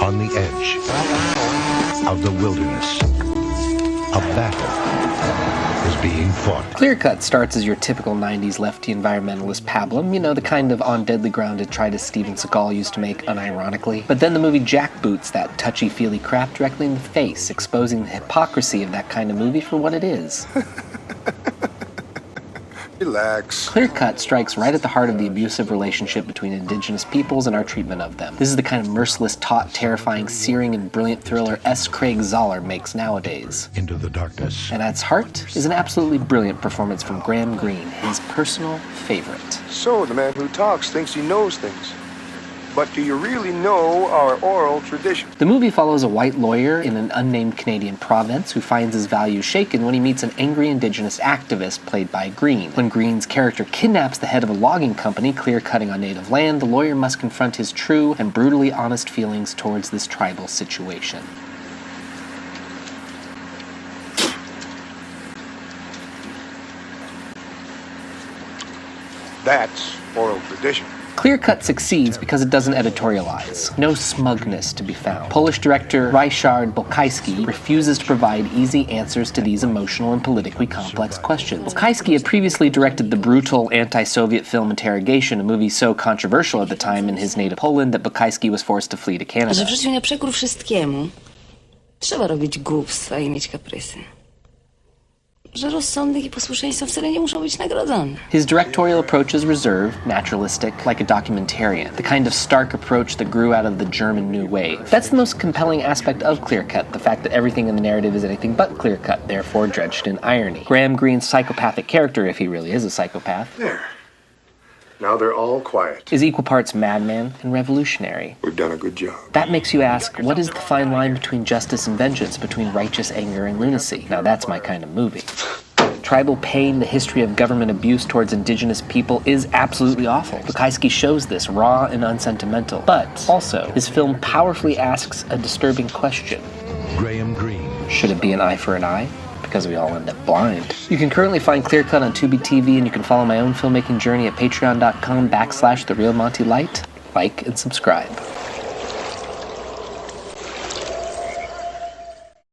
on the edge of the wilderness. A battle is being fought. Clearcut starts as your typical 90s lefty environmentalist pablum, you know, the kind of On Deadly Ground to try to Steven Seagal used to make unironically. But then the movie jackboots that touchy-feely crap directly in the face, exposing the hypocrisy of that kind of movie for what it is. Relax. Clearcut strikes right at the heart of the abusive relationship between indigenous peoples and our treatment of them. This is the kind of merciless, taut, terrifying, searing, and brilliant thriller S. Craig Zahler makes nowadays. Into the darkness. And at its heart is an absolutely brilliant performance from Graham Greene, his personal favorite. So, the man who talks thinks he knows things. But do you really know our oral tradition? The movie follows a white lawyer in an unnamed Canadian province who finds his values shaken when he meets an angry indigenous activist played by Greene. When Greene's character kidnaps the head of a logging company clear-cutting on native land, the lawyer must confront his true and brutally honest feelings towards this tribal situation. That's oral tradition. Clearcut succeeds because it doesn't editorialize. No smugness to be found. Polish director Ryszard Bugajski refuses to provide easy answers to these emotional and politically complex questions. Bugajski had previously directed the brutal anti-Soviet film Interrogation, a movie so controversial at the time in his native Poland that Bugajski was forced to flee to Canada. Że w życiu na przekór wszystkiemu trzeba robić głupstwa i mieć kaprysy. Że rozsądek i posłuszeństwo wcale nie muszą być nagrodzone. His directorial approach is reserved, naturalistic, like a documentarian, the kind of stark approach that grew out of the German New Wave. That's the most compelling aspect of Clearcut, the fact that everything in the narrative is anything but clear-cut, therefore drenched in irony. Graham Greene's psychopathic character, if he really is a psychopath, There. Now they're all quiet. is equal parts madman and revolutionary. We've done a good job. That makes you ask, what is the fine line between justice and vengeance, between righteous anger and lunacy? Now that's my kind of movie. Tribal pain, the history of government abuse towards indigenous people is absolutely awful. Bugajski shows this raw and unsentimental. But also, his film powerfully asks a disturbing question. Graham Greene. Should it be an eye for an eye? Because we all end up blind. You can currently find Clearcut on Tubi TV, and you can follow my own filmmaking journey at patreon.com/TheRealMonteLight. Like and subscribe.